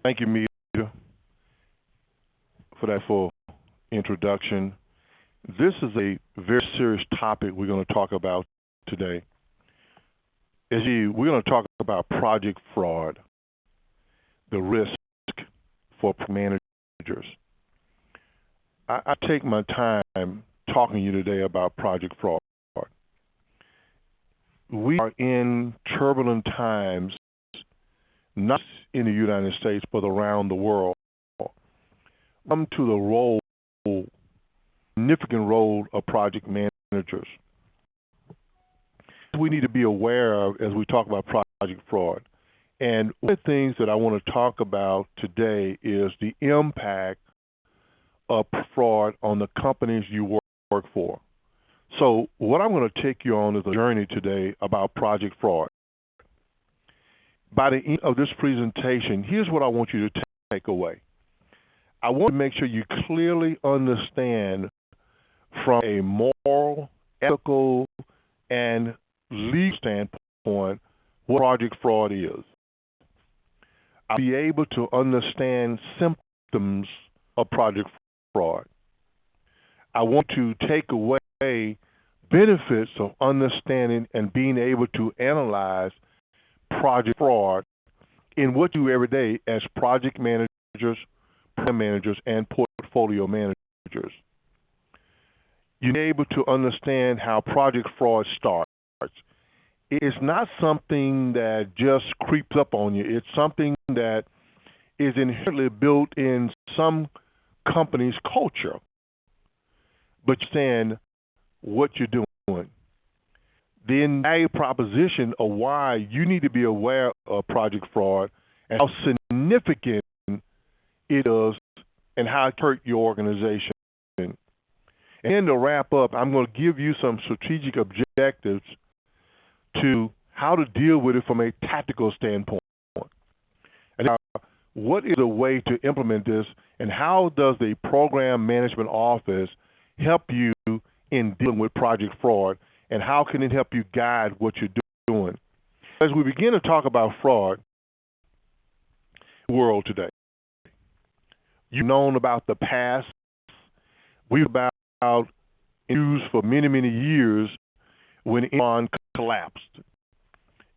Thank you, Mita, for that full introduction. This is a very serious topic we're going to talk about today. We're going to talk about project fraud, the risk for managers. I take my time talking to you today about project fraud. We are in turbulent times, not in the United States, but around the world. Come to the significant role of project managers. We need to be aware of as we talk about project fraud. And one of the things that I want to talk about today is the impact of fraud on the companies you work for. So what I'm going to take you on is a journey today about project fraud. By the end of this presentation, here's what I want you to take away. I want to make sure you clearly understand from a moral, ethical, and legal standpoint what project fraud is. I'll be able to understand symptoms of project fraud. I want to take away benefits of understanding and being able to analyze project fraud in what you do every day as project managers, program managers, and portfolio managers. You're able to understand how project fraud starts. It's not something that just creeps up on you. It's something that is inherently built in some company's culture. But you understand what you're doing. The value proposition of why you need to be aware of project fraud and how significant it is and how it hurt your organization. And then to wrap up, I'm going to give you some strategic objectives to how to deal with it from a tactical standpoint. And now, what is a way to implement this, and how does the program management office help you in dealing with project fraud, and how can it help you guide what you're doing? As we begin to talk about fraud in the world today, you've known about the past. We've about news for many, many years when Enron collapsed.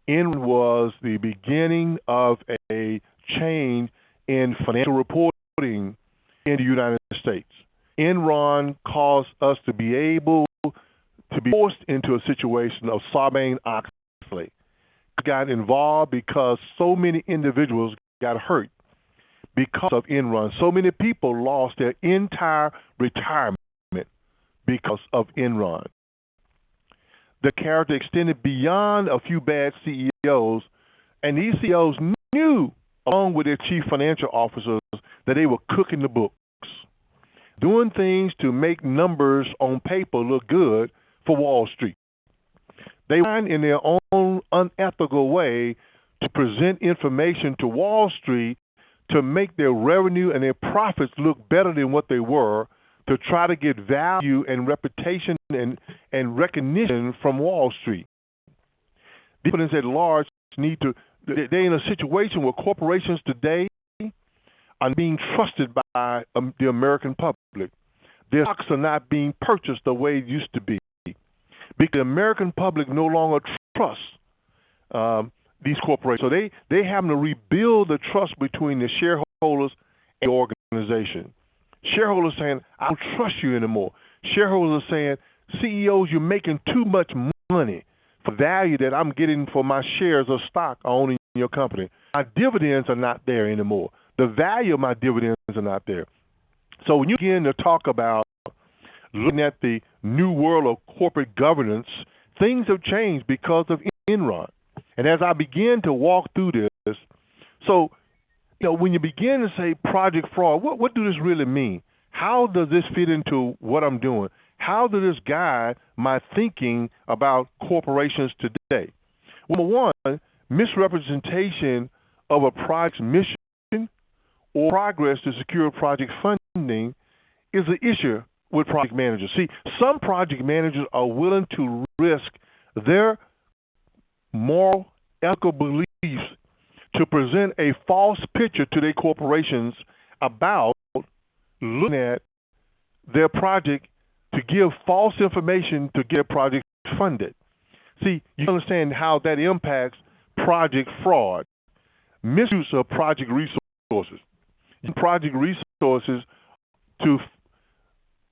Enron was the beginning of a change in financial reporting in the United States. Enron caused us to be able to be forced into a situation of Sarbanes-Oxley. Got involved because so many individuals got hurt because of Enron. So many people lost their entire retirement because of Enron. The character extended beyond a few bad CEOs, and these CEOs knew, along with their chief financial officers, that they were cooking the books, doing things to make numbers on paper look good for Wall Street. They find in their own unethical way to present information to Wall Street to make their revenue and their profits look better than what they were, to try to get value and reputation and recognition from Wall Street. The companies at large they're in a situation where corporations today are being trusted by the American public. Their stocks are not being purchased the way it used to be, because the American public no longer trusts these corporations. So they having to rebuild the trust between the shareholders and the organization. Shareholders saying, I don't trust you anymore. Shareholders are saying, CEOs, you're making too much money for value that I'm getting for my shares of stock I own in your company. My dividends are not there anymore. The value of my dividends are not there. So when you begin to talk about looking at the new world of corporate governance, things have changed because of Enron. And as I begin to walk through this, so when you begin to say project fraud, what does this really mean? How does this fit into what I'm doing? How does this guide my thinking about corporations today? Number one, misrepresentation of a project's mission or progress to secure project funding is an issue with project managers. See, some project managers are willing to risk their moral, ethical beliefs to present a false picture to their corporations about looking at their project to give false information to get their project funded. See, you understand how that impacts project fraud, misuse of project resources. Project resources to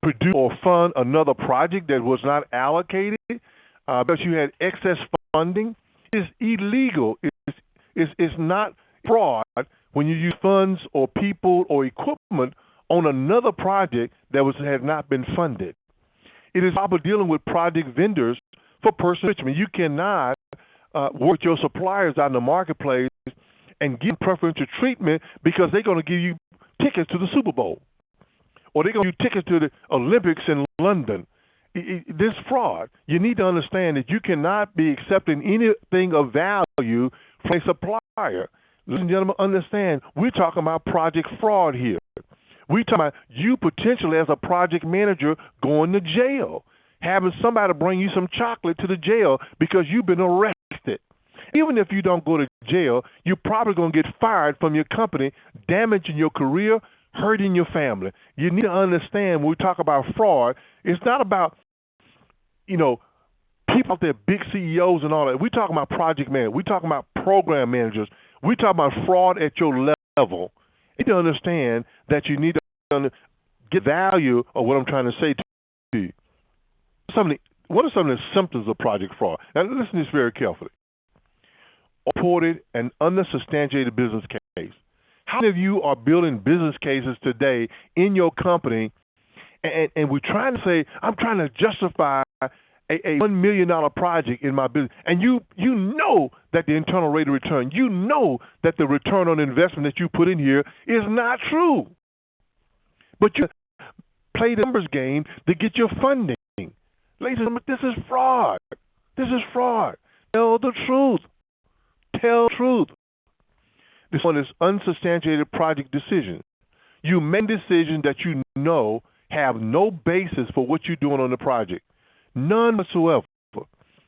produce or fund another project that was not allocated because you had excess funding is illegal. It's not fraud when you use funds or people or equipment on another project that had not been funded. It is proper dealing with project vendors for personal enrichment. You cannot work with your suppliers out in the marketplace and give preferential treatment because they're going to give you tickets to the Super Bowl or they're going to give you tickets to the Olympics in London. This fraud. You need to understand that you cannot be accepting anything of value from a supplier. Ladies and gentlemen, understand, we're talking about project fraud here. We're talking about you potentially as a project manager going to jail, having somebody bring you some chocolate to the jail because you've been arrested. Even if you don't go to jail, you're probably going to get fired from your company, damaging your career, hurting your family. You need to understand when we talk about fraud, it's not about, people out there, big CEOs and all that. We're talking about project managers. We're talking about program managers. We're talking about fraud at your level. You need to understand that you need to get value of what I'm trying to say to you. What are some of the symptoms of project fraud? Now, listen to this very carefully. Reported and unsubstantiated business case. How many of you are building business cases today in your company, and we're trying to say, I'm trying to justify a $1 million project in my business, and you know that the internal rate of return, you know that the return on investment that you put in here is not true, but you play the numbers game to get your funding. Ladies and gentlemen, this is fraud. This is fraud. Tell the truth. Tell the truth. This one is unsubstantiated project decisions. You make decisions that you know have no basis for what you're doing on the project. None whatsoever.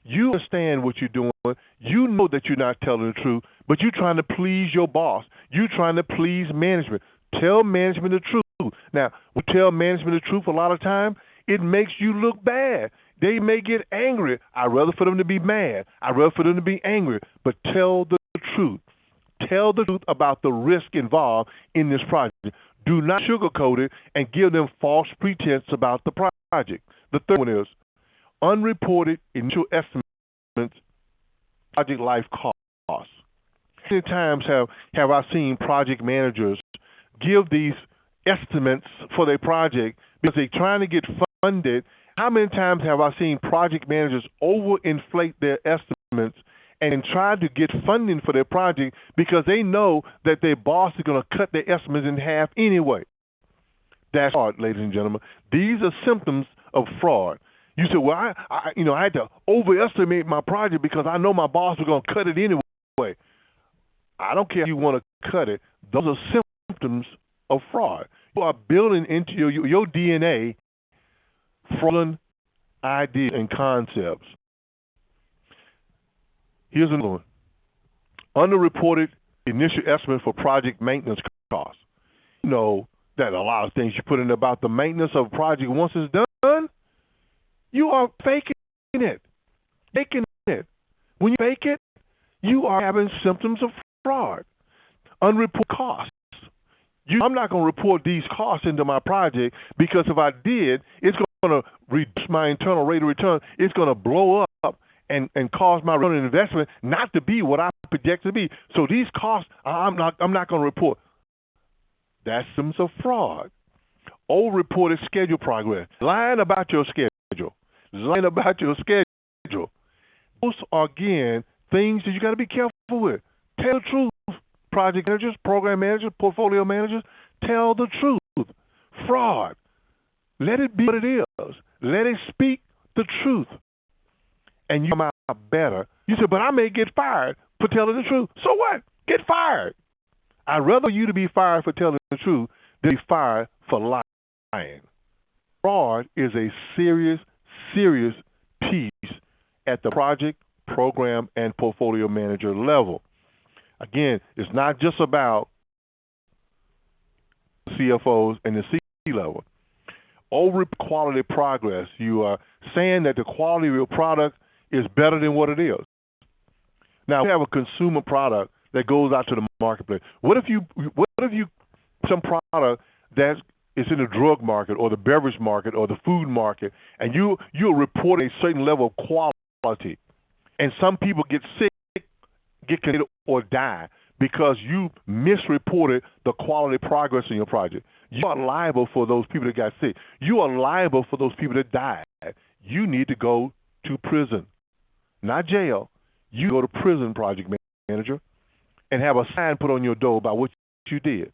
You understand what you're doing. You know that you're not telling the truth, but you're trying to please your boss. You're trying to please management. Tell management the truth. Now, we tell management the truth a lot of time. It makes you look bad. They may get angry. I'd rather for them to be mad. I'd rather for them to be angry. But tell the truth. Tell the truth about the risk involved in this project. Do not sugarcoat it and give them false pretense about the project. The third one is unreported initial estimates project life costs. How many times have I seen project managers give these estimates for their project because they're trying to get funded? How many times have I seen project managers overinflate their estimates and try to get funding for their project because they know that their boss is going to cut their estimates in half anyway? That's fraud, ladies and gentlemen. These are symptoms of fraud. You say, well, I had to overestimate my project because I know my boss was going to cut it anyway. I don't care if you want to cut it. Those are symptoms of fraud. You are building into your DNA fraudulent ideas and concepts. Here's another one. Underreported initial estimate for project maintenance costs. You know that a lot of things you put in about the maintenance of a project once it's done, you are faking it. Faking it. When you fake it, you are having symptoms of fraud. Unreported costs. I'm not going to report these costs into my project because if I did, it's going to reduce my internal rate of return. It's going to blow up and cause my return on investment not to be what I project to be. So these costs, I'm not going to report. That's symptoms of fraud. Over-reported schedule progress. Lying about your schedule. Lying about your schedule. Those are, again, things that you got to be careful with. Tell the truth. Project managers, program managers, portfolio managers, tell the truth. Fraud. Let it be what it is. Let it speak the truth. And you come out better. You say, but I may get fired for telling the truth. So what? Get fired. I'd rather you to be fired for telling the truth than be fired for lying. Fraud is a serious, serious piece at the project, program, and portfolio manager level. Again, it's not just about CFOs and the C level. Over quality progress, you are saying that the quality of your product is better than what it is. Now, we have a consumer product that goes out to the marketplace. What if you some product that is in the drug market or the beverage market or the food market, and you're reporting a certain level of quality, and some people get sick, get contaminated, or die because you misreported the quality progress in your project. You are liable for those people that got sick. You are liable for those people that died. You need to go to prison, not jail. You go to prison, project manager, and have a sign put on your door about what you did.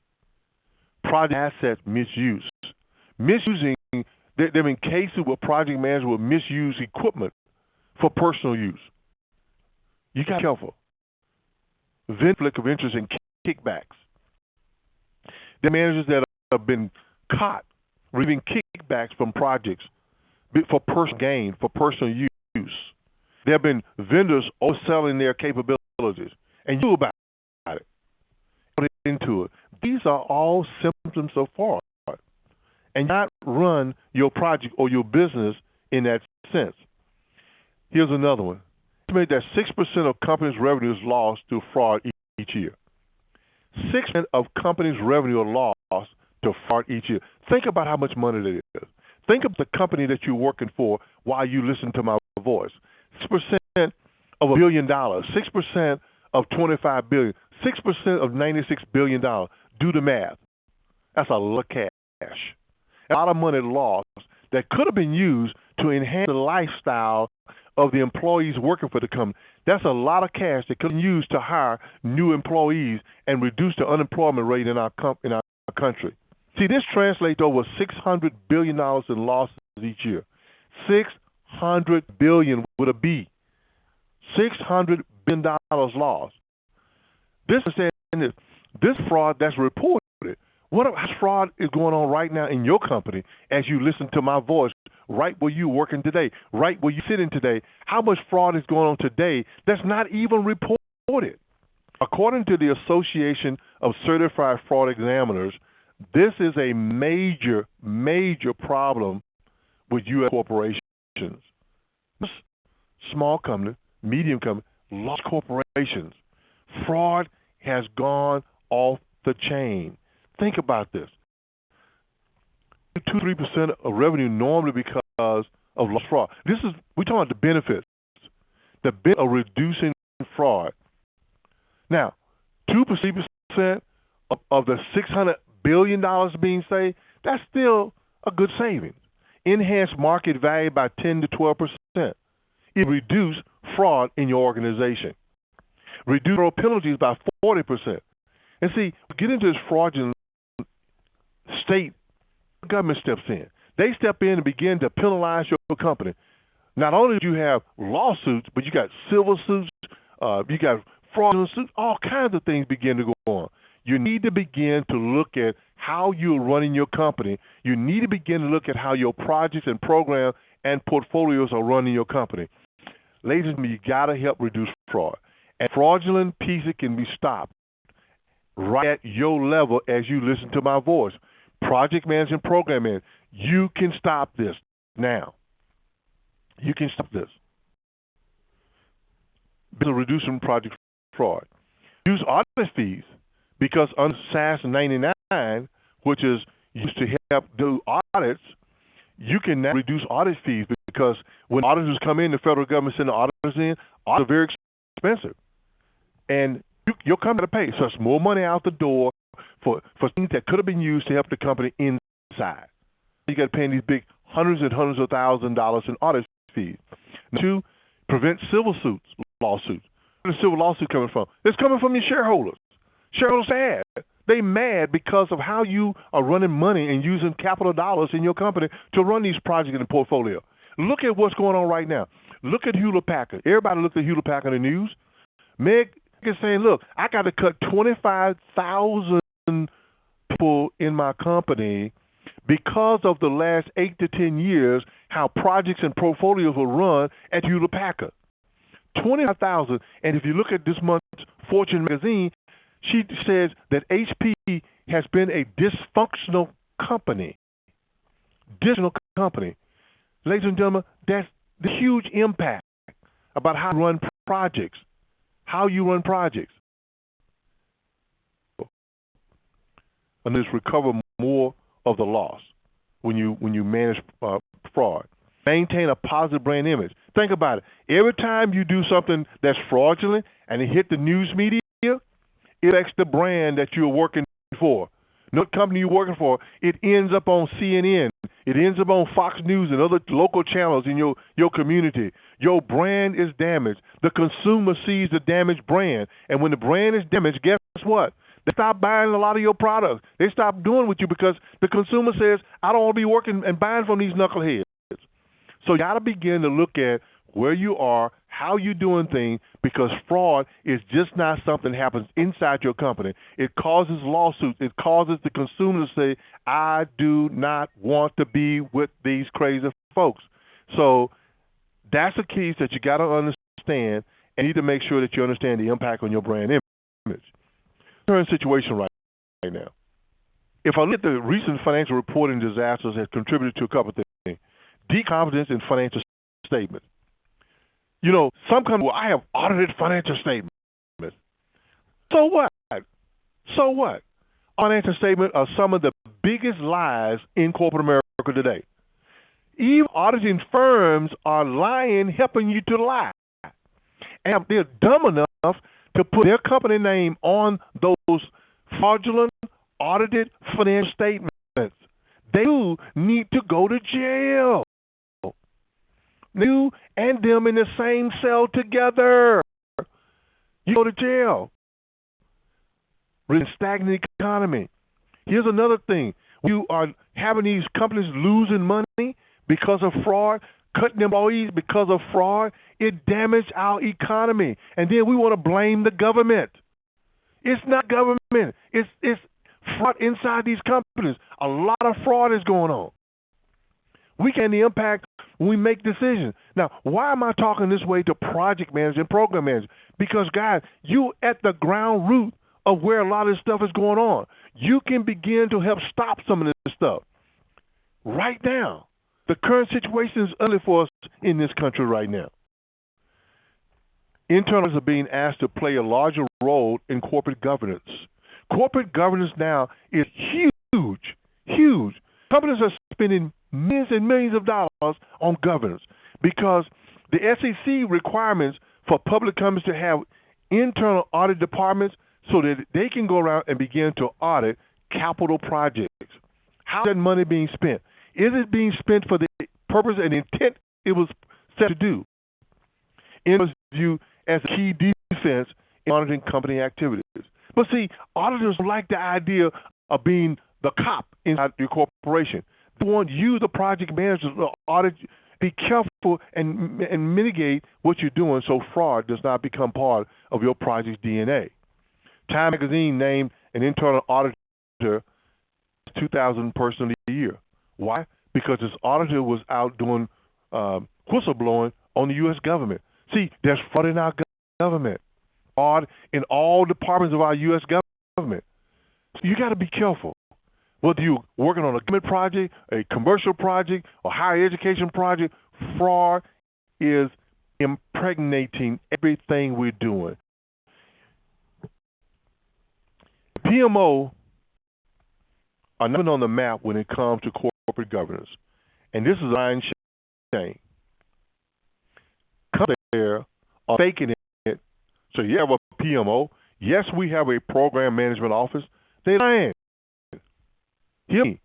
Project asset misuse. Misusing, there have been cases where project managers will misuse equipment for personal use. You got to be careful. Conflict of interest and kickbacks. There are managers that have been caught receiving kickbacks from projects for personal gain, for personal use. There have been vendors overselling their capabilities, and you knew about it. Put into it. These are all symptoms of fraud, and not run your project or your business in that sense. Here's another one. Estimate that 6% of companies' revenue is lost through fraud each year. 6% of companies' revenue are lost to fraud each year. Think about how much money that is. Think of the company that you're working for while you listen to my voice. 6% of $1 billion, 6% of $25 billion, 6% of $96 billion. Do the math. That's a lot of cash. A lot of money lost that could have been used to enhance the lifestyle of the employees working for the company. That's a lot of cash that could be used to hire new employees and reduce the unemployment rate in our country. See, this translates to over $600 billion in losses each year. $600 billion with a B. $600 billion lost. This fraud that's reported. What fraud is going on right now in your company as you listen to my voice, right where you're working today, right where you're sitting today? How much fraud is going on today that's not even reported? According to the Association of Certified Fraud Examiners, this is a major, major problem with U.S. corporations. Small company, medium company, large corporations. Fraud has gone off the chain. Think about this. 2-3% of revenue normally because of lost fraud. We're talking about the benefits. The benefit of reducing fraud. Now, 2-3% of the $600 billion being saved, that's still a good savings. Enhance market value by 10 to 12%. It reduce fraud in your organization. Reduce penalties by 40%. And see, we get into this fraudulent state, the government steps in. They step in and begin to penalize your company. Not only do you have lawsuits, but you got civil suits, you got fraudulent suits, all kinds of things begin to go on. You need to begin to look at how you're running your company. You need to begin to look at how your projects and programs and portfolios are running your company. Ladies and gentlemen, you got to help reduce fraud. And fraudulent pieces can be stopped right at your level as you listen to my voice. Project management, program management, you can stop this now. You can stop this. Reducing project fraud. Use audit fees because under SAS 99, which is used to help do audits, you can now reduce audit fees because when auditors come in, the federal government sends the auditors in, audits are very expensive. And your company got to pay. So it's more money out the door for things that could have been used to help the company inside. You got to pay these big hundreds and hundreds of $1,000s in audit fees. 2, prevent civil lawsuits. Where's the civil lawsuit coming from? It's coming from your shareholders. Shareholders are mad. They mad because of how you are running money and using capital dollars in your company to run these projects in the portfolio. Look at what's going on right now. Look at Hewlett-Packard. Everybody look at Hewlett-Packard in the news. Meg is saying, look, I got to cut 25,000 people in my company because of the last 8 to 10 years, how projects and portfolios were run at Hewlett-Packard. 25,000. And if you look at this month's Fortune magazine, she says that HP has been a dysfunctional company. Dysfunctional company. Ladies and gentlemen, that's the huge impact about how you run projects. How you run projects. And just recover more of the loss when you manage fraud. Maintain a positive brand image. Think about it. Every time you do something that's fraudulent and it hit the news media, it affects the brand that you're working for. No company you're working for, it ends up on CNN. It ends up on Fox News and other local channels in your community. Your brand is damaged. The consumer sees the damaged brand. And when the brand is damaged, guess what? They stop buying a lot of your products. They stop doing with you because the consumer says, I don't want to be working and buying from these knuckleheads. So you got to begin to look at where you are, how you're doing things, because fraud is just not something that happens inside your company. It causes lawsuits. It causes the consumer to say, I do not want to be with these crazy folks. So that's a key that you got to understand and need to make sure that you understand the impact on your brand image. Current situation right now. If I look at the recent financial reporting disasters has contributed to a couple of things. Deconfidence in financial statements. You know, some companies, well, I have audited financial statements. So what? So what? Financial statements are some of the biggest lies in corporate America today. Even auditing firms are lying, helping you to lie. And they're dumb enough to put their company name on those fraudulent, audited financial statements. They do need to go to jail. You and them in the same cell together. You go to jail. We're in a stagnant economy. Here's another thing. You are having these companies losing money because of fraud, cutting employees because of fraud. It damaged our economy. And then we want to blame the government. It's not government. It's fraud inside these companies. A lot of fraud is going on. We can the impact when we make decisions. Now, why am I talking this way to project managers and program managers? Because, guys, you at the ground root of where a lot of this stuff is going on. You can begin to help stop some of this stuff. Right now, the current situation is ugly for us in this country right now. Internals are being asked to play a larger role in corporate governance. Corporate governance now is huge, huge. Companies are spending millions and millions of dollars on governance because the SEC requirements for public companies to have internal audit departments so that they can go around and begin to audit capital projects. How is that money being spent? Is it being spent for the purpose and intent it was set to do? It was viewed as a key defense in auditing company activities. But see, auditors like the idea of being the cop inside your corporation. They want you, the project manager, to audit. Be careful and mitigate what you're doing so fraud does not become part of your project's DNA. Time Magazine named an internal auditor 2,000 person a year. Why? Because this auditor was out doing whistleblowing on the U.S. government. See, there's fraud in our government. Fraud in all departments of our U.S. government. You got to be careful. Whether you're working on a government project, a commercial project, or higher education project, fraud is impregnating everything we're doing. PMO are not on the map when it comes to corporate governance. And this is a lying shame. Come there are faking it. So you have a PMO. Yes, we have a program management office. They're lying. Hear me.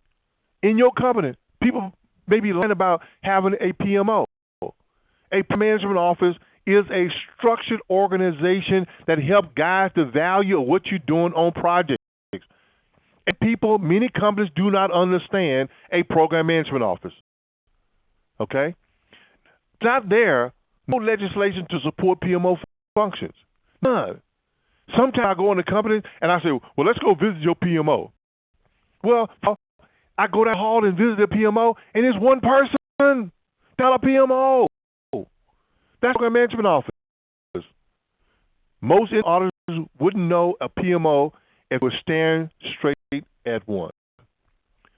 In your company, people may be lying about having a PMO. A management office is a structured organization that helps guide the value of what you're doing on projects. And people, many companies do not understand a program management office. Okay? It's not there, no legislation to support PMO functions. None. Sometimes I go into companies and I say, well, let's go visit your PMO. Well, I go down the hall and visit the PMO, and it's one person, not a PMO. That's a program management office. Most auditors wouldn't know a PMO if we're staring straight at one.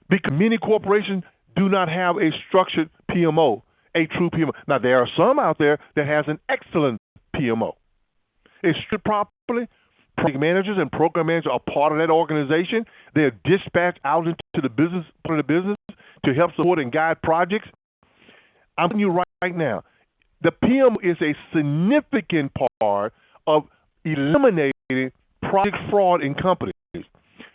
Because many corporations do not have a structured PMO, a true PMO. Now, there are some out there that has an excellent PMO. It's structured properly. Project managers and program managers are part of that organization. They're dispatched out into the business, part of the business, to help support and guide projects. I'm telling you right now, the PMO is a significant part of eliminating project fraud in companies.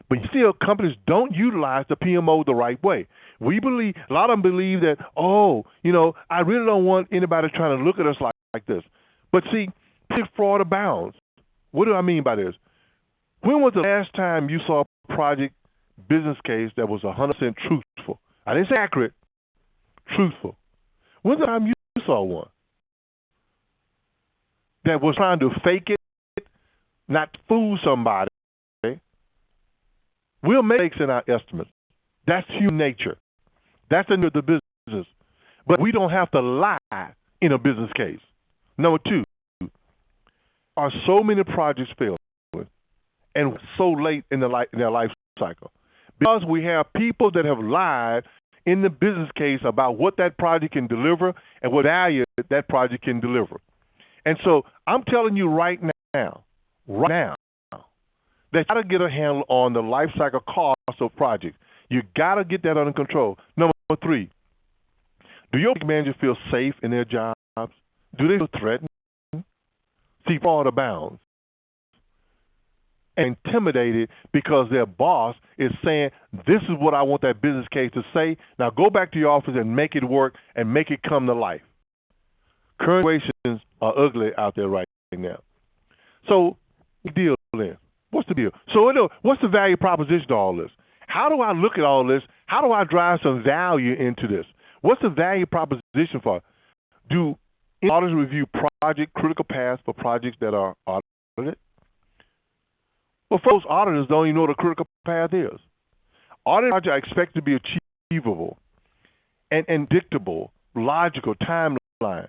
But still, companies don't utilize the PMO the right way. We believe, a lot of them believe that, I really don't want anybody trying to look at us like this. But see, project fraud abounds. What do I mean by this? When was the last time you saw a project business case that was 100% truthful? I didn't say accurate, truthful. When's the time you saw one that was trying to fake it, not fool somebody? We'll make mistakes in our estimates. That's human nature. That's the business. But we don't have to lie in a business case. Number two, are so many projects failing and so late in their life cycle? Because we have people that have lied in the business case about what that project can deliver and what value that project can deliver. And so I'm telling you right now, that you got to get a handle on the life cycle cost of projects. You got to get that under control. Number three, do your managers feel safe in their jobs? Do they feel threatened? See, fraud abounds. And intimidated because their boss is saying, this is what I want that business case to say. Now go back to your office and make it work and make it come to life. Current situations are ugly out there right now. So, the deal then. What's the deal? So, what's the value proposition to all this? How do I look at all this? How do I drive some value into this? What's the value proposition for? Do auditors review project critical paths for projects that are audited? Well, most auditors don't even know what a critical path is. Audit projects are expected to be achievable and predictable, logical timeline.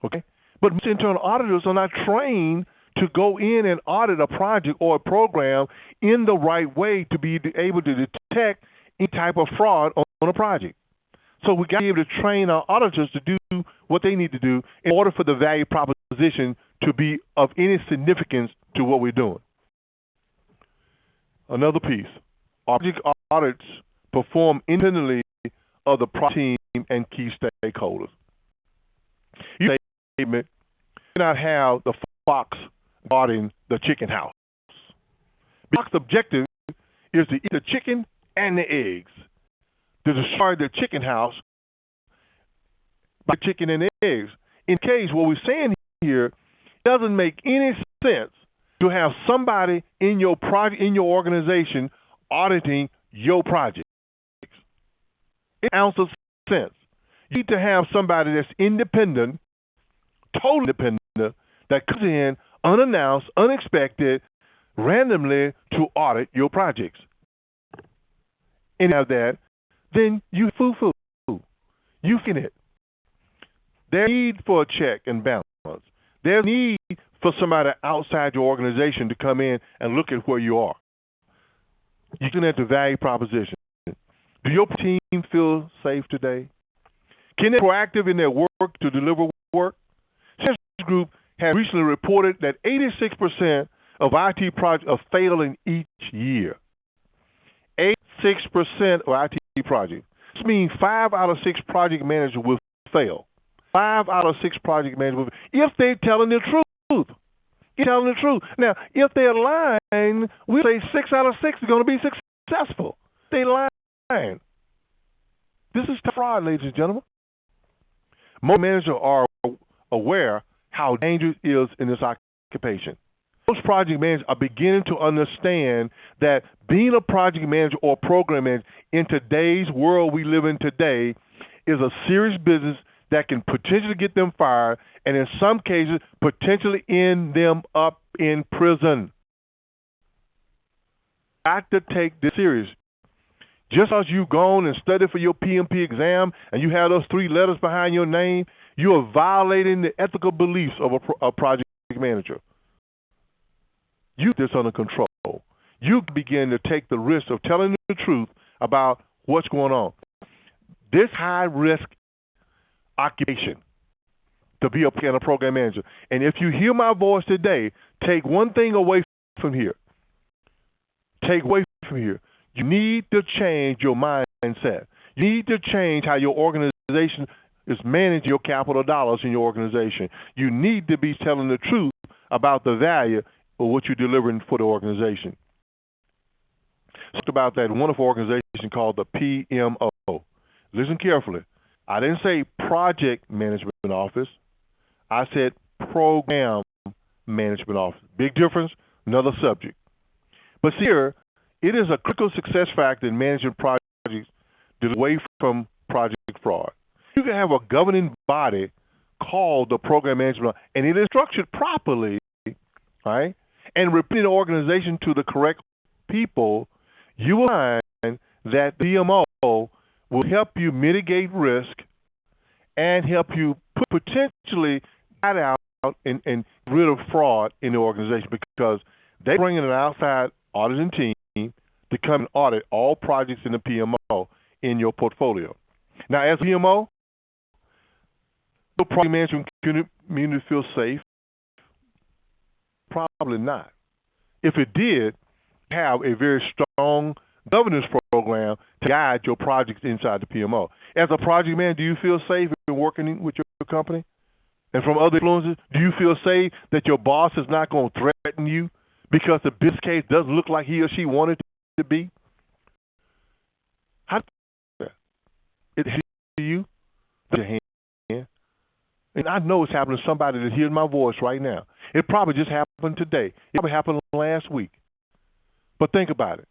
Okay? But most internal auditors are not trained to go in and audit a project or a program in the right way to be able to detect any type of fraud on a project. So we got to be able to train our auditors to do what they need to do in order for the value proposition to be of any significance to what we're doing. Another piece, project audits perform independently of the project team and key stakeholders. You statement do not have the fox guarding the chicken house. The fox's objective is to eat the chicken and the eggs, to destroy the chicken house by chicken and eggs. In case what we're saying here, it doesn't make any sense to have somebody in your project, in your organization, auditing your projects. It ounce of sense. You need to have somebody that's independent, totally independent, that comes in unannounced, unexpected, randomly to audit your projects. And have that, then you foo-foo. You in it. There's need for a check and balance. There's need for somebody outside your organization to come in and look at where you are. You're looking at the value proposition. Do your team feel safe today? Can they be proactive in their work to deliver work? This group has recently reported that 86% of IT projects are failing each year. 86% of IT projects. This means 5 out of 6 project managers will fail. 5 out of 6 project managers will fail if they're telling the truth. Telling the truth. Now, if they're lying, we say 6 out of 6 are going to be successful. They lying. This is fraud, ladies and gentlemen. Most managers are aware how dangerous it is in this occupation. Most project managers are beginning to understand that being a project manager or program manager in today's world we live in today is a serious business that can potentially get them fired and in some cases potentially end them up in prison. Got to take this serious. Just as you've gone and studied for your PMP exam and you have those 3 letters behind your name, you are violating the ethical beliefs of a project manager. you get this under control. You begin to take the risk of telling the truth about what's going on. This high-risk occupation to be a program manager. And if you hear my voice today, take one thing away from here. Take away from here. You need to change your mindset. You need to change how your organization is managing your capital dollars in your organization. You need to be telling the truth about the value of what you're delivering for the organization. Talked about that wonderful organization called the PMO. Listen carefully. I didn't say project management office. I said program management office. Big difference, another subject. But see here, it is a critical success factor in managing projects away from project fraud. You can have a governing body called the program management, and it is structured properly, right? And reporting the organization to the correct people, you will find that the PMO will help you mitigate risk and help you potentially get out and get rid of fraud in the organization, because they bring in an outside auditing team to come and audit all projects in the PMO in your portfolio. Now, as a PMO, the project management community feel safe? Probably not. If it did, have a very strong governance program to guide your projects inside the PMO. As a project manager, do you feel safe in working with your company? And from other influences, do you feel safe that your boss is not going to threaten you because the business case doesn't look like he or she wanted it to be? How does it happen to you? Put your hand. And I know it's happening to somebody that hears my voice right now. It probably just happened today. It probably happened last week. But think about it.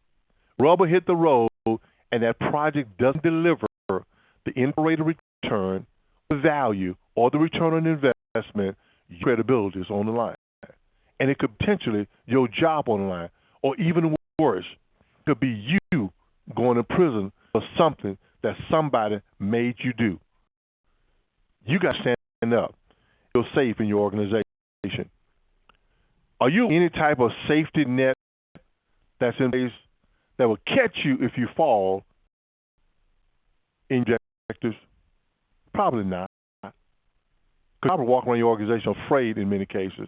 Rubber hit the road, and that project doesn't deliver the rate of return, the value, or the return on investment. Your credibility is on the line. And it could potentially your job on the line. Or even worse, it could be you going to prison for something that somebody made you do. You got to stand up. Feel safe in your organization. Are you any type of safety net that's in place that will catch you if you fall in your objectives? Probably not. Because you probably walk around your organization afraid in many cases.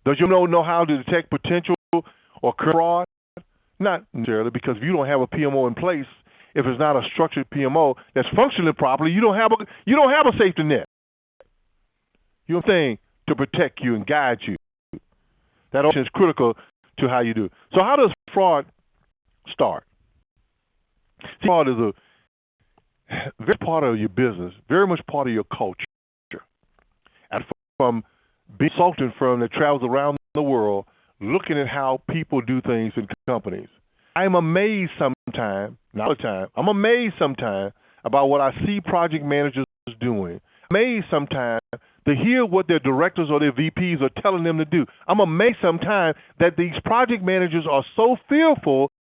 Does you know how to detect potential or current fraud? Not necessarily, because if you don't have a PMO in place, if it's not a structured PMO that's functioning properly, you don't have a safety net. You know what I'm saying? To protect you and guide you. That option is critical to how you do. So how does fraud start? Fraud is a very part of your business, very much part of your culture. And from being a consulting firm that travels around the world, looking at how people do things in companies, I'm amazed sometimes, not all the time, I'm amazed sometimes about what I see project managers doing. Amazed sometimes to hear what their directors or their VPs are telling them to do. I'm amazed sometimes that these project managers are so fearful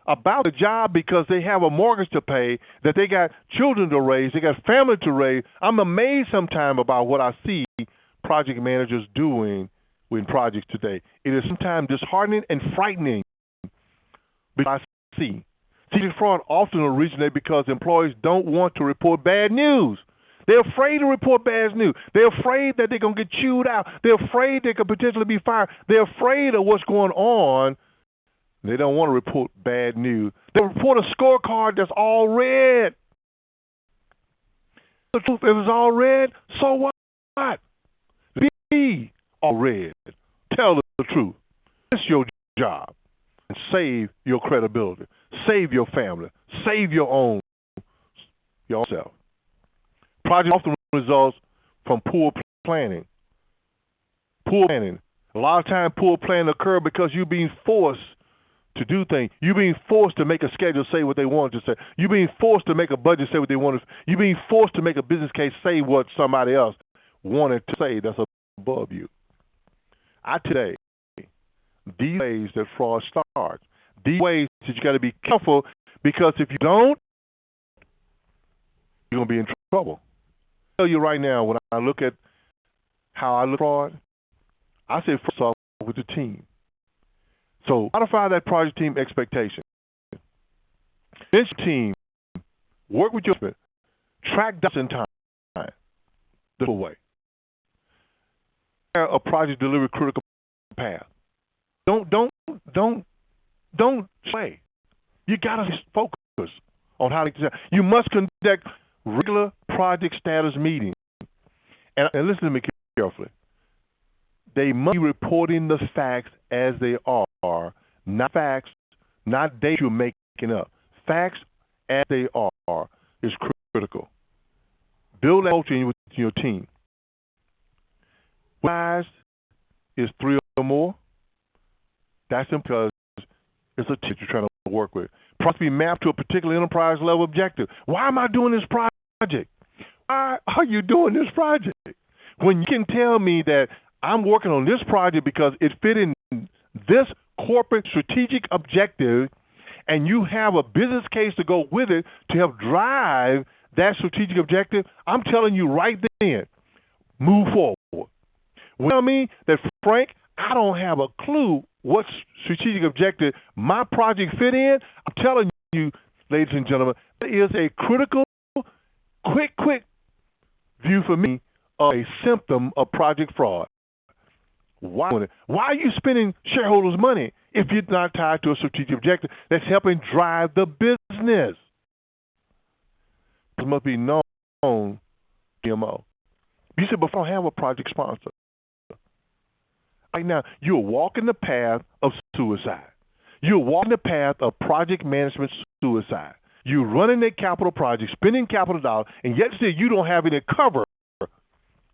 about the job because they have a mortgage to pay, that they got children to raise, they got family to raise. I'm amazed sometimes about what I see project managers doing in projects today. It is sometimes disheartening and frightening because I see. Fraud often originates because employees don't want to report bad news. They're afraid to report bad news. They're afraid that they're going to get chewed out. They're afraid they could potentially be fired. They're afraid of what's going on. They don't want to report bad news. They report a scorecard that's all red. The truth, if it's all red, so what? Be all red. Tell the truth. It's your job. And save your credibility. Save your family. Save your own self. Project often results from poor planning. Poor planning. A lot of times poor planning occurs because you're being forced to do things. You're being forced to make a schedule say what they want to say. You're being forced to make a budget say what they want to say. You're being forced to make a business case say what somebody else wanted to say that's above you. Today, these ways that fraud starts, these ways that you got to be careful, because if you don't, you're going to be in trouble. I'll tell you right now, when I look at how I look at fraud, I say first off with the team. So modify that project team expectation. Bench team, work with your team, track down in time the way. A project delivery critical path. Don't play. You gotta focus on how to. You must conduct regular project status meetings. And listen to me carefully. They must be reporting the facts as they are, not facts, not data you're making up. Facts as they are is critical. Build that culture with your team. Size is 3 or more. That's because it's a team you're trying to work with. Must be mapped to a particular enterprise level objective. Why am I doing this project? Why are you doing this project? When you can tell me that I'm working on this project because it fit in this corporate strategic objective, and you have a business case to go with it to help drive that strategic objective, I'm telling you right then, move forward. When I mean that, Frank, I don't have a clue what strategic objective my project fit in, I'm telling you, ladies and gentlemen, there is a critical, quick view for me of a symptom of project fraud. Why are you spending shareholders' money if you're not tied to a strategic objective that's helping drive the business? It must be known PMO. You said before, I don't have a project sponsor. Right now, you're walking the path of suicide. You're walking the path of project management suicide. You're running a capital project, spending capital dollars, and yet still you don't have any cover.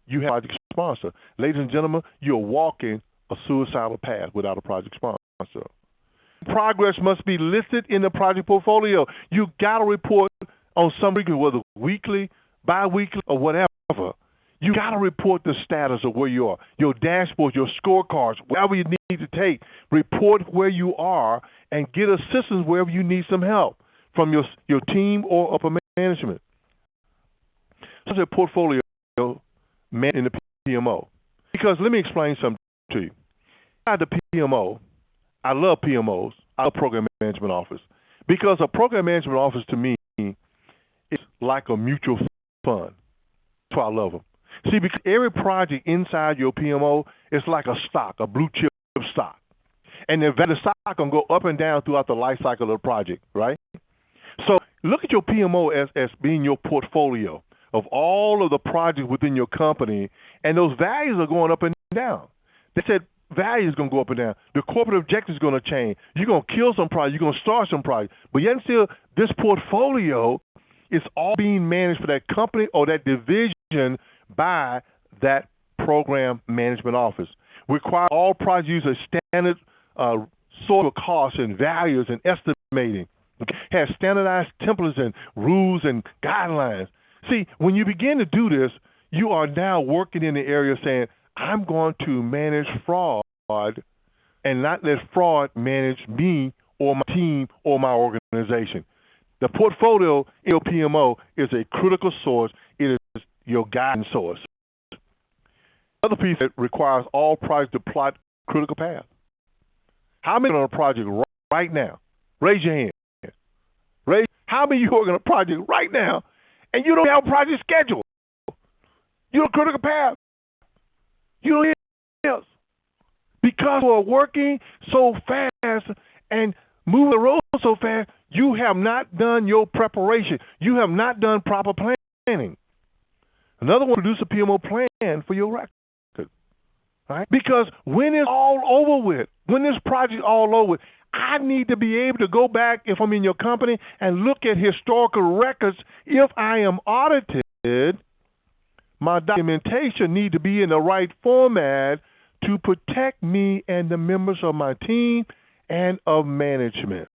You have a project sponsor. Ladies and gentlemen, you're walking a suicidal path without a project sponsor. Progress must be listed in the project portfolio. You got to report on some frequency, whether weekly, bi-weekly, or whatever. You got to report the status of where you are. Your dashboard, your scorecards, whatever you need to take. Report where you are and get assistance wherever you need some help from your team or upper management. So a portfolio man in the PMO. Because let me explain something to you. Inside the PMO, I love PMOs. I love Program Management Office. Because a Program Management Office to me is like a mutual fund. That's why I love them. See, because every project inside your PMO is like a stock, a blue chip stock. And the stock can go up and down throughout the life cycle of the project, right? So look at your PMO as being your portfolio of all of the projects within your company, and those values are going up and down. They said value is going to go up and down. The corporate objective is going to change. You're going to kill some projects. You're going to start some projects. But yet still, this portfolio is all being managed for that company or that division by that program management office. Require all projects use a standard sort of costs and values and estimating. Okay? Has standardized templates and rules and guidelines. See, when you begin to do this, you are now working in the area saying, I'm going to manage fraud and not let fraud manage me or my team or my organization. The portfolio in your PMO is a critical source. It is your guidance source. Another piece that requires all projects to plot critical path. How many are on a project right now? Raise your hand. How many of you are on a project right now and you don't have a project schedule? You don't critical path. You don't hear else. Because we're working so fast and moving the road so fast, you have not done your preparation. You have not done proper planning. Another one, produce a PMO plan for your record. Right? Because when it's all over with, when this project all over with, I need to be able to go back, if I'm in your company, and look at historical records. If I am audited, my documentation need to be in the right format to protect me and the members of my team and of management.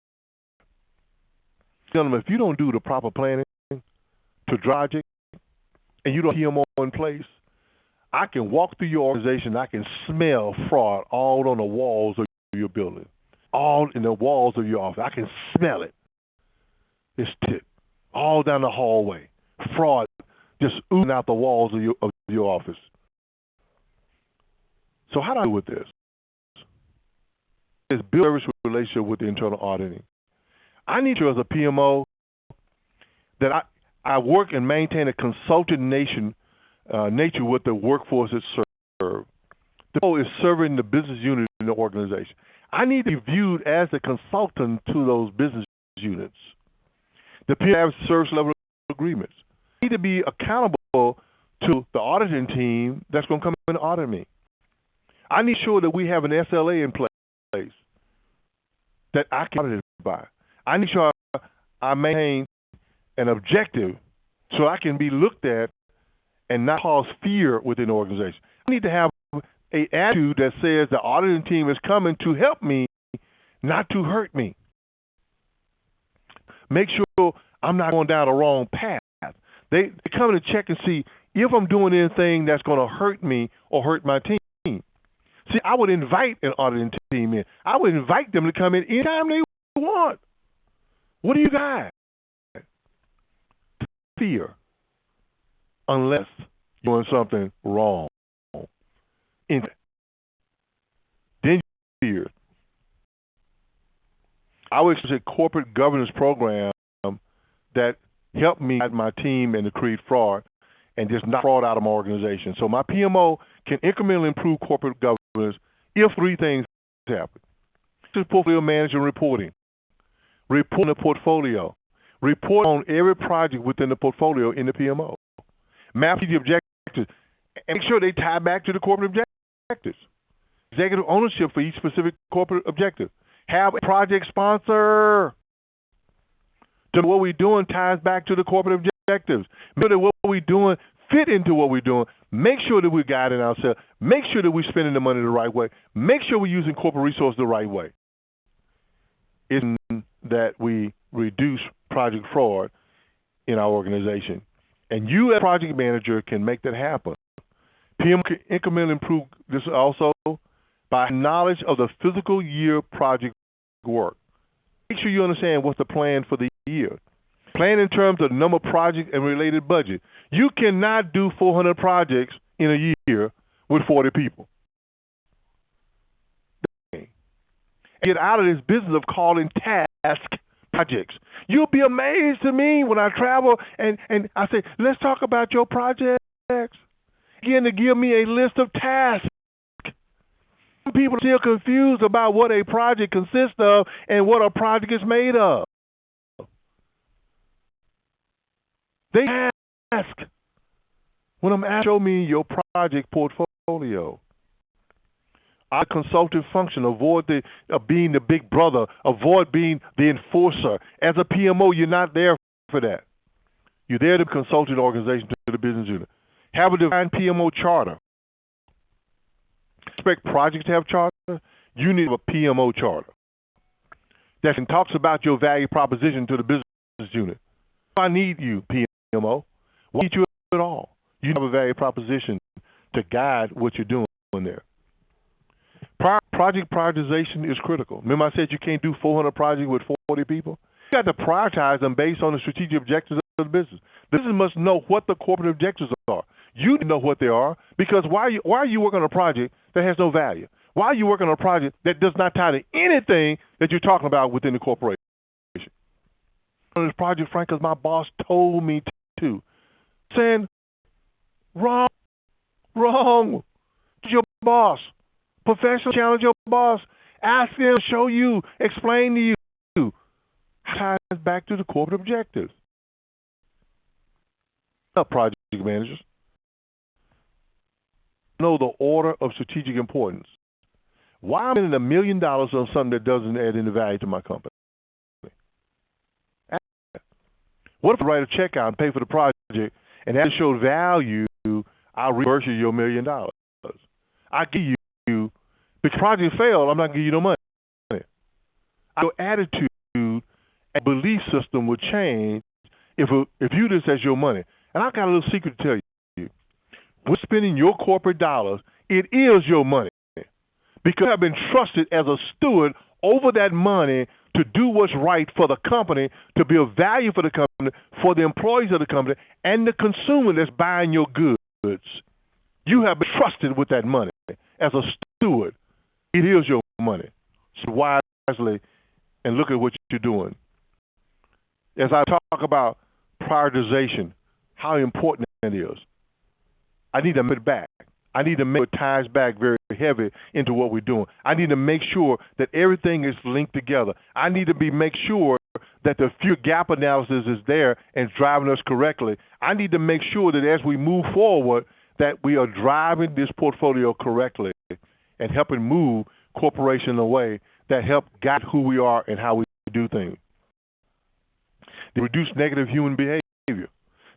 Gentlemen, if you don't do the proper planning to drive it and you don't have PMO in place, I can walk through your organization, I can smell fraud all on the walls of your building, all in the walls of your office. I can smell it. It's all down the hallway. Fraud just oozing out the walls of your office. So how do I deal with this? is build a service relationship with the internal auditing. I need you as a PMO that I work and maintain a consultant nature with the workforce that serve. The goal is serving the business unit in the organization. I need to be viewed as a consultant to those business units. The PMO have service level agreements. I need to be accountable to the auditing team that's going to come in and audit me. I need to ensure that we have an SLA in place that I can audit by. I need to ensure I maintain an objective so I can be looked at and not cause fear within the organization. I need to have an attitude that says the auditing team is coming to help me, not to hurt me. Make sure I'm not going down the wrong path. They come to check and see if I'm doing anything that's going to hurt me or hurt my team. See, I would invite an auditing team in. I would invite them to come in anytime they want. What do you got? Fear. Unless you're doing something wrong. Then fear. I would say corporate governance program that help me guide my team and to create fraud and just not fraud out of my organization. So my PMO can incrementally improve corporate governance if three things happen. This is portfolio management reporting. Report on the portfolio. Report on every project within the portfolio in the PMO. Map the objectives and make sure they tie back to the corporate objectives. Executive ownership for each specific corporate objective. Have a project sponsor. So what we're doing ties back to the corporate objectives. Make sure that what we're doing fit into what we're doing. Make sure that we're guiding ourselves. Make sure that we're spending the money the right way. Make sure we're using corporate resources the right way. It's that we reduce project fraud in our organization. And you as project manager can make that happen. PM can incrementally improve this also by knowledge of the fiscal year project work. Make sure you understand what's the plan for the year. Plan in terms of number of projects and related budget. You cannot do 400 projects in a year with 40 people. Get out of this business of calling task projects. You'll be amazed to me when I travel and I say, let's talk about your projects. Begin to give me a list of tasks. People are still confused about what a project consists of and what a project is made of. They ask when I'm asked, show me your project portfolio. Our consultative function, avoid being the big brother, avoid being the enforcer. As a PMO, you're not there for that. You're there to consult an organization to the business unit. Have a defined PMO charter. Expect projects to have charter. You need a PMO charter that talks about your value proposition to the business unit. I need you, PMO. Why need you at all? You have a value proposition to guide what you're doing there. Project prioritization is critical. Remember I said you can't do 400 projects with 40 people? You got to prioritize them based on the strategic objectives of the business. The business must know what the corporate objectives are. You know what they are, because why are you working on a project that has no value? Why are you working on a project that does not tie to anything that you're talking about within the corporation? On this project, Frank, because my boss told me to. Saying, wrong. Your boss. Professional challenge your boss. Ask them, show you, explain to you. How ties back to the corporate objectives. Project managers know the order of strategic importance. Why am I spending $1 million on something that doesn't add any value to my company? What if I write a check out and pay for the project and that shows value, I'll reimburse you your $1 million. I give you, because the project failed, I'm not going to give you no money. Your attitude and belief system would change if you just as your money. And I got a little secret to tell you. When spending your corporate dollars, it is your money. Because you have been trusted as a steward over that money to do what's right for the company, to build value for the company, for the employees of the company, and the consumer that's buying your goods. You have been trusted with that money as a steward. It is your money. wisely and look at what you're doing. As I talk about prioritization, how important it is, I need to make it back. I need to make it ties back very heavy into what we're doing. I need to make sure that everything is linked together. I need to make sure that the few gap analysis is there and driving us correctly. I need to make sure that as we move forward, that we are driving this portfolio correctly and helping move corporation in a way that help guide who we are and how we do things. To reduce negative human behavior.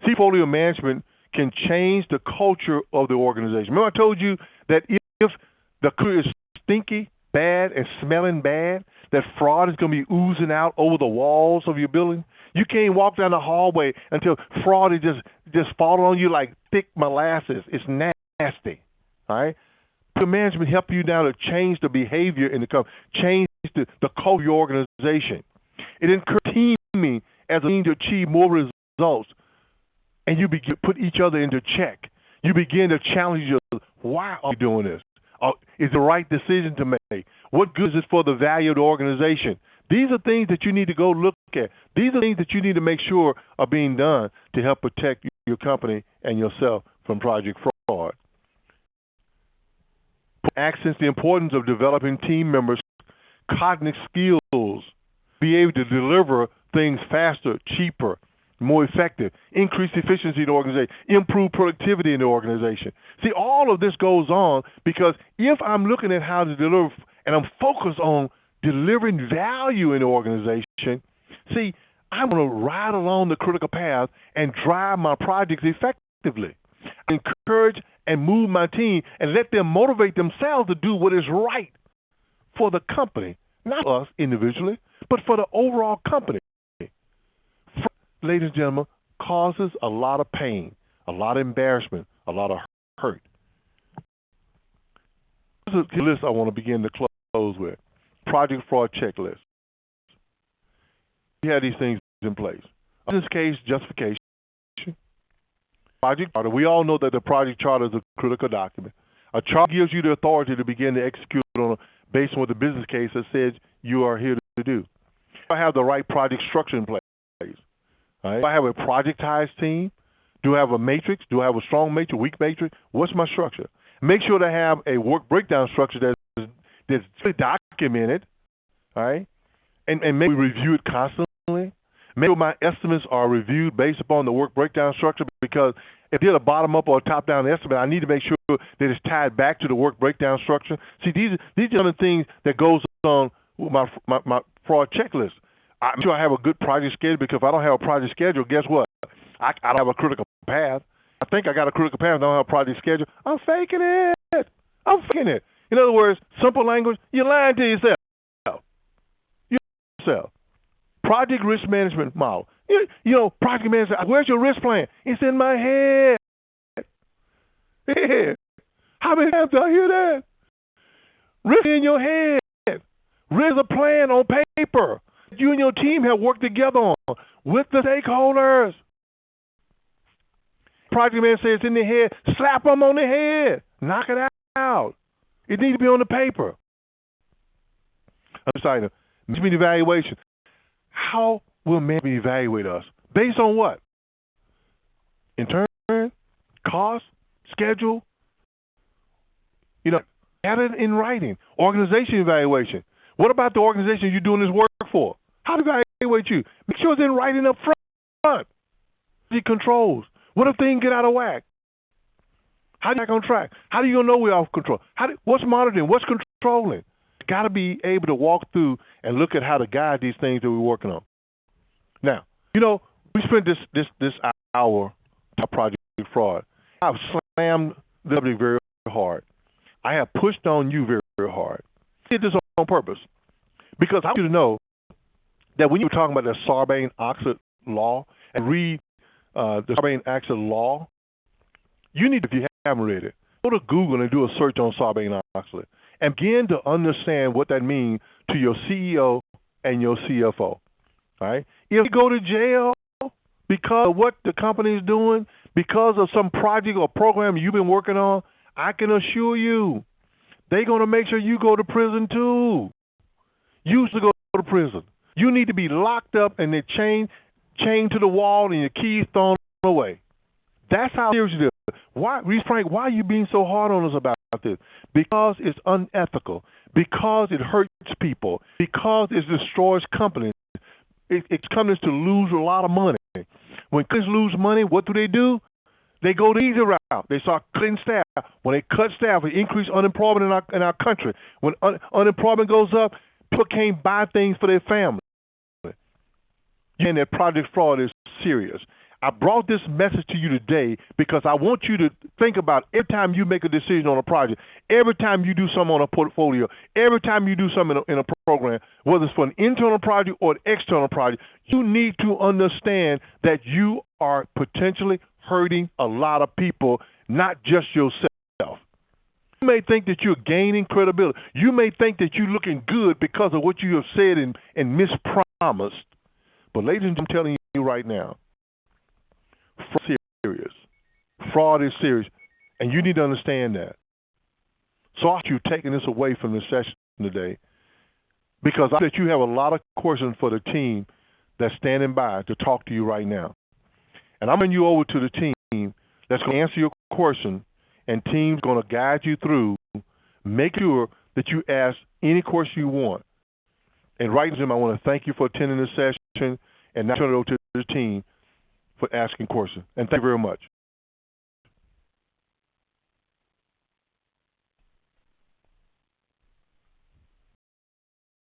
See, portfolio management can change the culture of the organization. Remember I told you that if the culture is stinky, bad, and smelling bad, that fraud is going to be oozing out over the walls of your building? You can't walk down the hallway until fraud is just falling on you like thick molasses. It's nasty, all right? Portfolio management help you now to change the behavior in the company, change the culture of your organization. It encourages teaming as a means to achieve more results. And you begin to put each other into check. You begin to challenge each other. Why are we doing this? Is it the right decision to make? What good is it for the value of the organization? These are things that you need to go look at. These are things that you need to make sure are being done to help protect your company and yourself from project fraud. Accents the importance of developing team members' cognitive skills, be able to deliver things faster, cheaper, more effective, increase efficiency in the organization, improve productivity in the organization. See, all of this goes on because if I'm looking at how to deliver and I'm focused on delivering value in the organization, see, I'm going to ride along the critical path and drive my projects effectively. I encourage and move my team and let them motivate themselves to do what is right for the company, not us individually, but for the overall company. Ladies and gentlemen, causes a lot of pain, a lot of embarrassment, a lot of hurt. This is the list I want to begin to close with. Project fraud checklist. We have these things in place. In this case, justification. Project charter. We all know that the project charter is a critical document. A charter gives you the authority to begin to execute on based on what the business case that says you are here to do. I have the right project structure in place. Right. Do I have a projectized team? Do I have a matrix? Do I have a strong matrix, weak matrix? What's my structure? Make sure to have a work breakdown structure that's documented, all right? And maybe review it constantly. Make sure my estimates are reviewed based upon the work breakdown structure, because if they're a bottom-up or a top-down estimate, I need to make sure that it's tied back to the work breakdown structure. See, these are the things that goes on with my fraud checklist. I'm sure I have a good project schedule, because if I don't have a project schedule, guess what? I don't have a critical path. I think I got a critical path, I don't have a project schedule. I'm faking it. I'm faking it. In other words, simple language, you're lying to yourself. Project risk management model. You know, project management, where's your risk plan? It's in my head. Yeah. How many times do I hear that? Risk in your head. Risk a plan on paper. You and your team have worked together on with the stakeholders. Project manager says it's in the head, slap them on the head, knock it out. It needs to be on the paper. Another item, management evaluation. How will management evaluate us? Based on what? In turn, cost, schedule, add it in writing. Organization evaluation. What about the organization you're doing this work for? How do they evaluate you? Make sure it's in writing up front. The controls. What if things get out of whack? How do you get on track? How do you know we're off control? What's monitoring? What's controlling? Got to be able to walk through and look at how to guide these things that we're working on. Now, we spent this hour on project fraud. I've slammed the subject very hard. I have pushed on you very, very hard. I did this on purpose because I want you to know that when you were talking about the Sarbanes-Oxley law and read the Sarbanes-Oxley law, you need to, if you haven't read it, go to Google and do a search on Sarbanes-Oxley and begin to understand what that means to your CEO and your CFO. All right? If you go to jail because of what the company is doing, because of some project or program you've been working on, I can assure you they're going to make sure you go to prison too. You used to go to prison. You need to be locked up and then chained to the wall and your keys thrown away. That's how serious it is. Why, Reese Frank, why are you being so hard on us about this? Because it's unethical. Because it hurts people. Because it destroys companies. It's companies to lose a lot of money. When companies lose money, what do? They go the easy route. They start cutting staff. When they cut staff, it increase unemployment in our country. When unemployment goes up, people can't buy things for their family. And that project fraud is serious. I brought this message to you today because I want you to think about every time you make a decision on a project, every time you do something on a portfolio, every time you do something in a program, whether it's for an internal project or an external project, you need to understand that you are potentially hurting a lot of people, not just yourself. You may think that you're gaining credibility. You may think that you're looking good because of what you have said and mispromised. But ladies and gentlemen, I'm telling you right now, fraud is serious. Fraud is serious, and you need to understand that. So I want you taking this away from this session today because I bet you have a lot of questions for the team that's standing by to talk to you right now. And I'm bringing you over to the team that's going to answer your question, and team's going to guide you through. Make sure that you ask any question you want. And right now, I want to thank you for attending this session, and now turn it over to the team for asking questions. And thank you very much.